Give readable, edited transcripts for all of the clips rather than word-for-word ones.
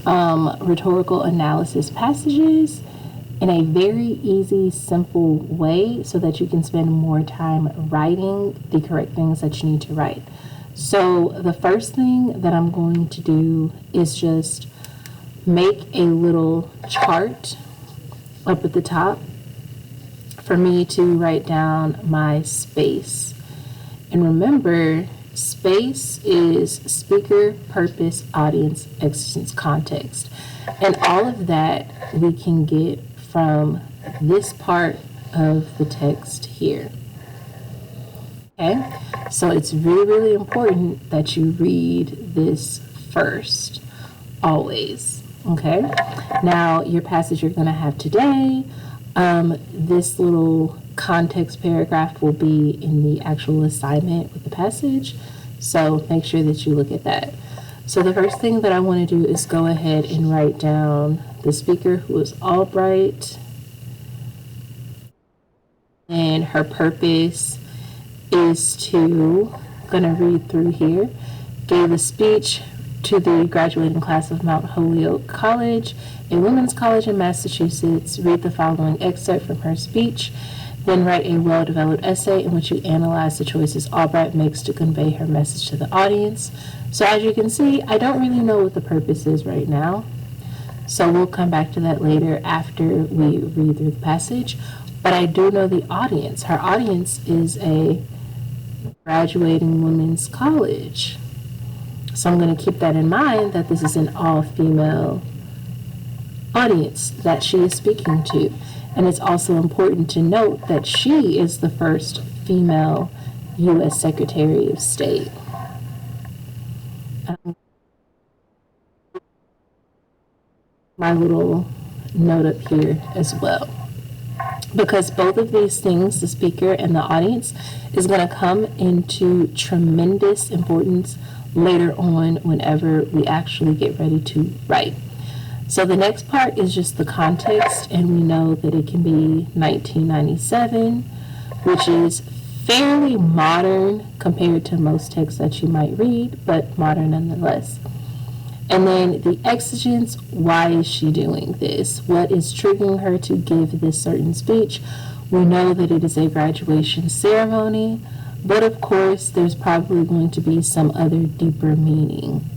rhetorical analysis passages in a very easy, simple way so that you can spend more time writing the correct things that you need to write. So the first thing that I'm going to do is just make a little chart up at the top for me to write down my space. And remember, space is speaker, purpose, audience, exigence, context. And all of that we can get from this part of the text here. Okay, so it's really, really important that you read this first, always. Okay, now your passage you're going to have today, this little context paragraph will be in the actual assignment with the passage, so make sure that you look at that. So the first thing that I want to do is go ahead and write down the speaker, who is Albright, and her purpose is to, I'm going to read through here, gave a speech to the graduating class of Mount Holyoke College, a women's college in Massachusetts. Read the following excerpt from her speech, then write a well-developed essay in which you analyze the choices Albright makes to convey her message to the audience. So as you can see, I don't really know what the purpose is right now. So we'll come back to that later after we read through the passage. But I do know the audience. Her audience is a graduating women's college. So I'm going to keep that in mind, that this is an all-female audience that she is speaking to. And it's also important to note that she is the first female U.S. Secretary of State. My little note up here as well, because both of these things, the speaker and the audience, is going to come into tremendous importance later on whenever we actually get ready to write. So the next part is just the context, and we know that it can be 1997, which is fairly modern compared to most texts that you might read, but modern nonetheless. And then the exigence, why is she doing this? What is triggering her to give this certain speech? We know that it is a graduation ceremony, but of course there's probably going to be some other deeper meaning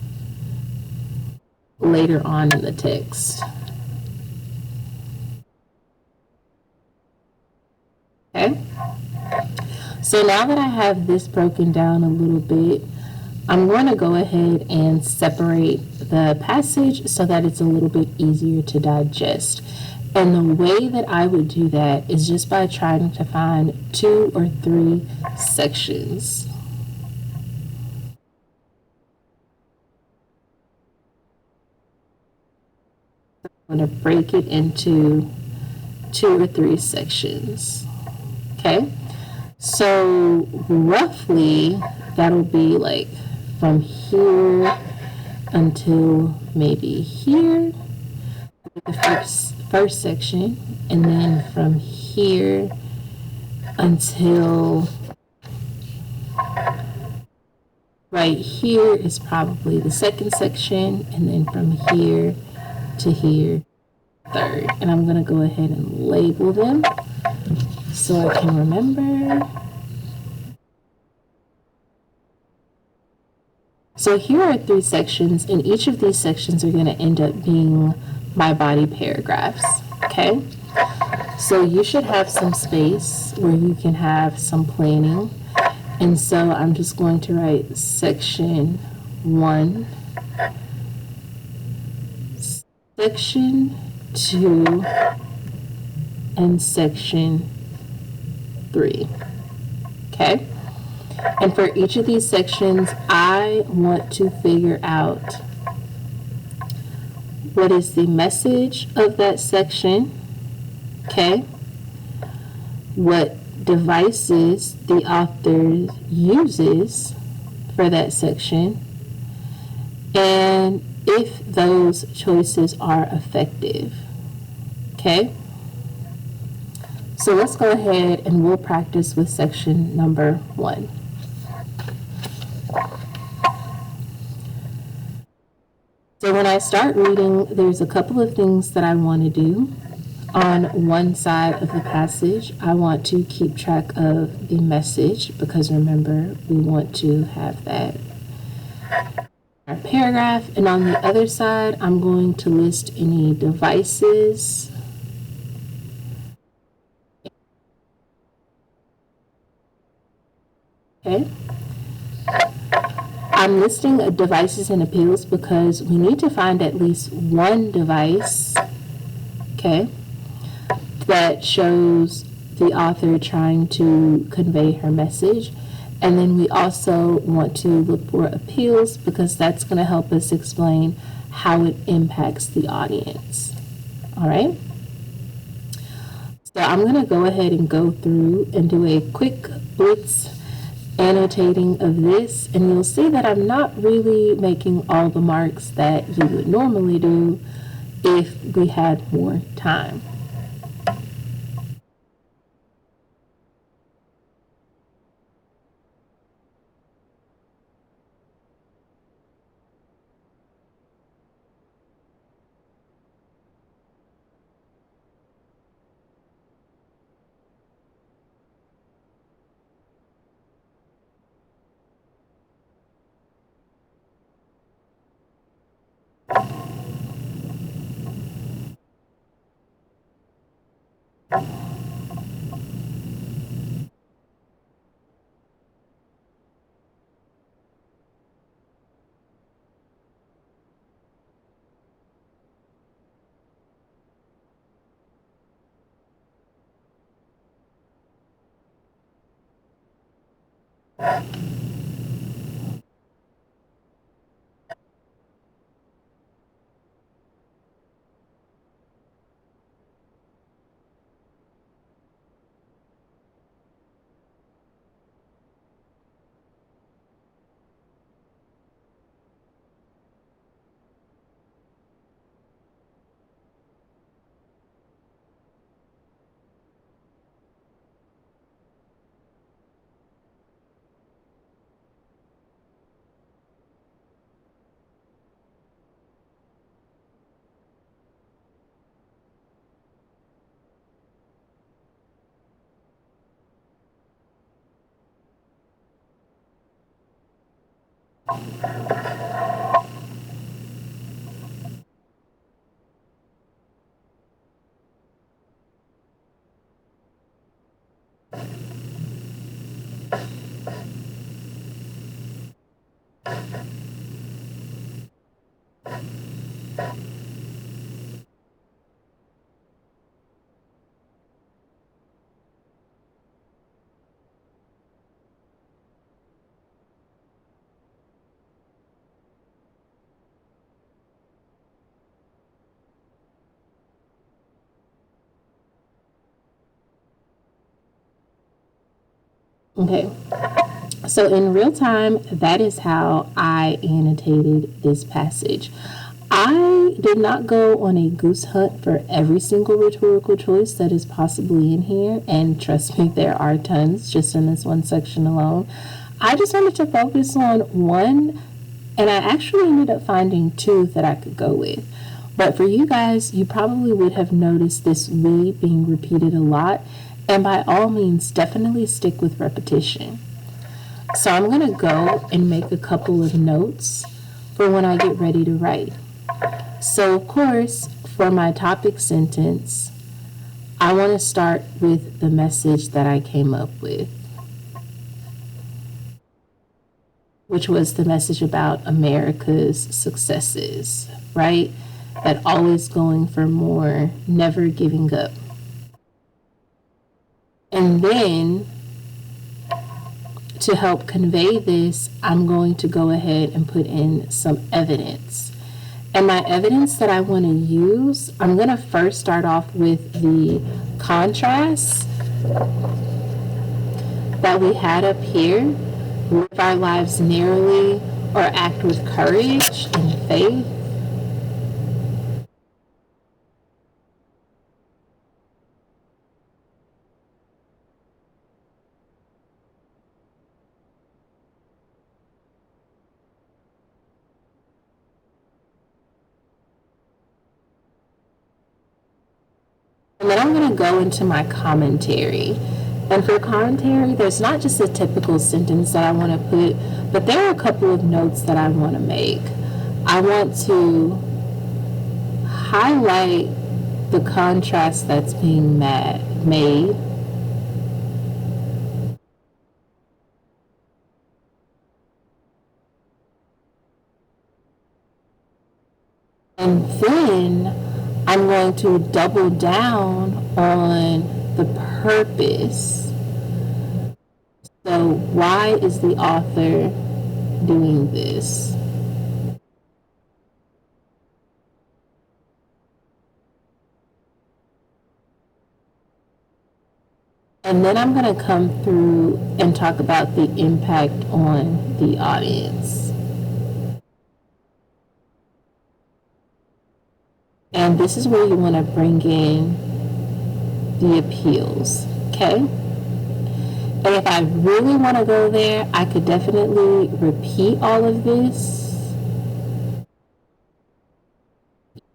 later on in the text. Okay? So now that I have this broken down a little bit, I'm going to go ahead and separate the passage so that it's a little bit easier to digest. And the way that I would do that is just by trying to find 2 or 3 sections. I'm going to break it into 2 or 3 sections. Okay? So roughly that'll be like from here until maybe here, the first section, and then from here until right here is probably the second section, and then from here to here, third. And I'm going to go ahead and label them so I can remember. So here are 3 sections, and each of these sections are going to end up being my body paragraphs, okay? So you should have some space where you can have some planning. And so I'm just going to write section 1, section 2, and section 3, okay? And for each of these sections, I want to figure out what is the message of that section, okay? What devices the author uses for that section, and if those choices are effective, okay? So let's go ahead and we'll practice with section number 1. So when I start reading, there's a couple of things that I want to do. On one side of the passage, I want to keep track of the message because remember, we want to have that our paragraph. And on the other side, I'm going to list any devices. Okay. I'm listing devices and appeals because we need to find at least one device, okay, that shows the author trying to convey her message. And then we also want to look for appeals because that's going to help us explain how it impacts the audience. All right. So I'm going to go ahead and go through and do a quick blitz annotating of this, and you'll see that I'm not really making all the marks that you would normally do if we had more time. Okay, so in real time, that is how I annotated this passage. I did not go on a goose hunt for every single rhetorical choice that is possibly in here, and trust me, there are tons just in this one section alone. I just wanted to focus on one, and I actually ended up finding two that I could go with. But for you guys, you probably would have noticed this we being repeated a lot, and by all means, definitely stick with repetition. So I'm going to go and make a couple of notes for when I get ready to write. So, of course, for my topic sentence, I want to start with the message that I came up with, which was the message about America's successes, right? That always going for more, never giving up. And then to help convey this, I'm going to go ahead and put in some evidence. And my evidence that I want to use, I'm going to first start off with the contrast that we had up here. Live our lives narrowly or act with courage and faith. I'm going to go into my commentary. And for commentary, there's not just a typical sentence that I want to put, but there are a couple of notes that I want to make. I want to highlight the contrast that's being made. And then I'm going to double down on the purpose. So why is the author doing this? And then I'm going to come through and talk about the impact on the audience. And this is where you want to bring in the appeals, okay? And if I really want to go there, I could definitely repeat all of this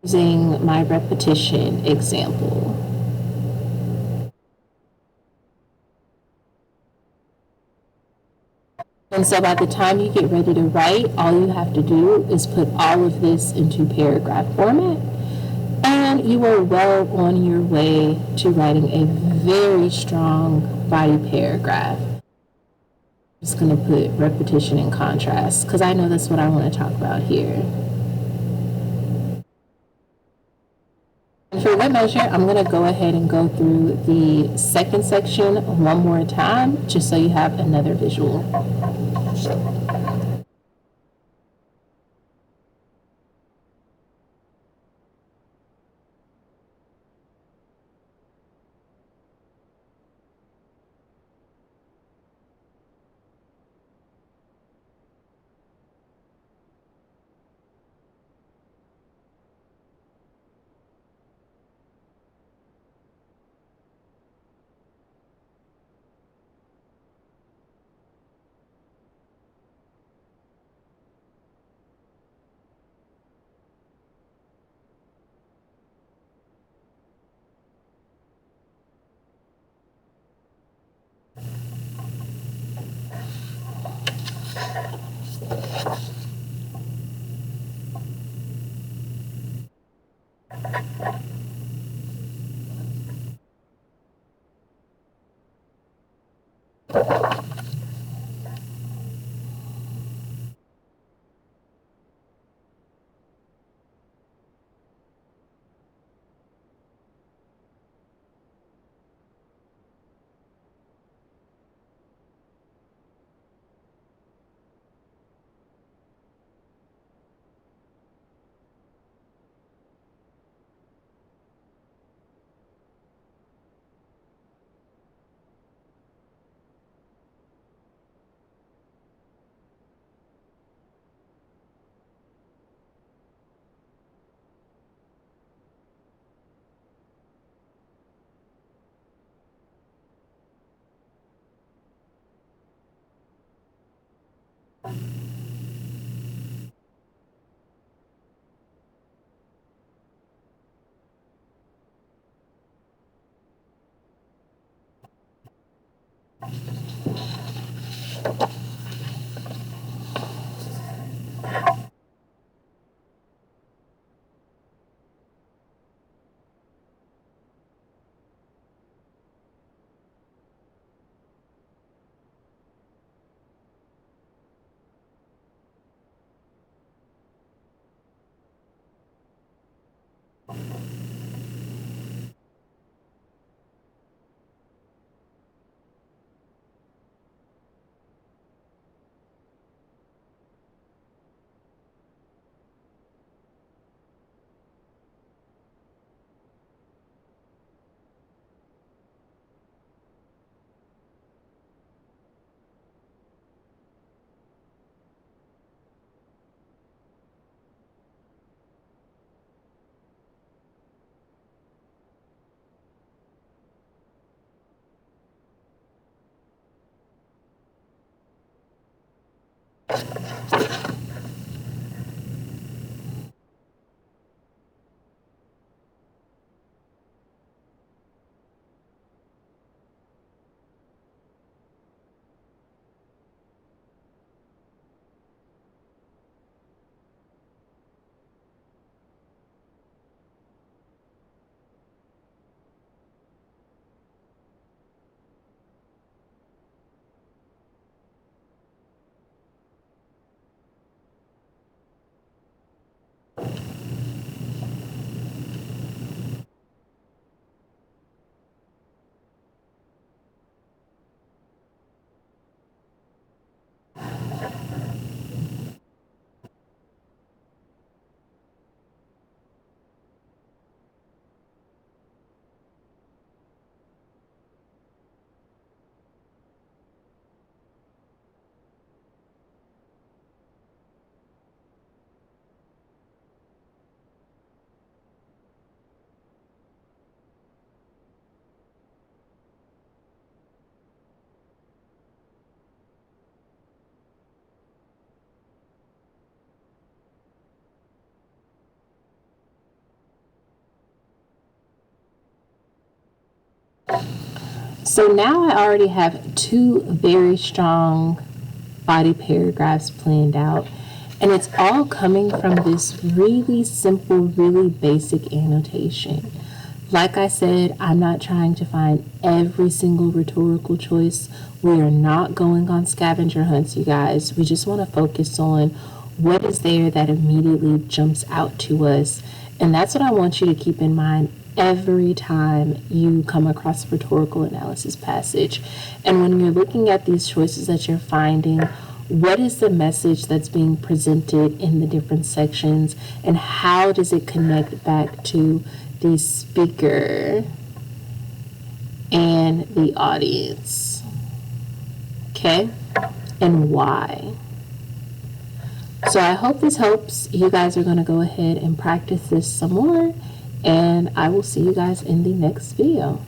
using my repetition example. And so by the time you get ready to write, all you have to do is put all of this into paragraph format, and you are well on your way to writing a very strong body paragraph. I'm just going to put repetition and contrast because I know that's what I want to talk about here. And for good measure, I'm going to go ahead and go through the second section one more time just so you have another visual. So now I already have two very strong body paragraphs planned out, and it's all coming from this really simple, really basic annotation. Like I said, I'm not trying to find every single rhetorical choice. We are not going on scavenger hunts, you guys. We just want to focus on what is there that immediately jumps out to us. And that's what I want you to keep in mind every time you come across a rhetorical analysis passage. And when you're looking at these choices that you're finding, what is the message that's being presented in the different sections, and how does it connect back to the speaker and the audience? Okay, and why? So I hope this helps. You guys are going to go ahead and practice this some more, and I will see you guys in the next video.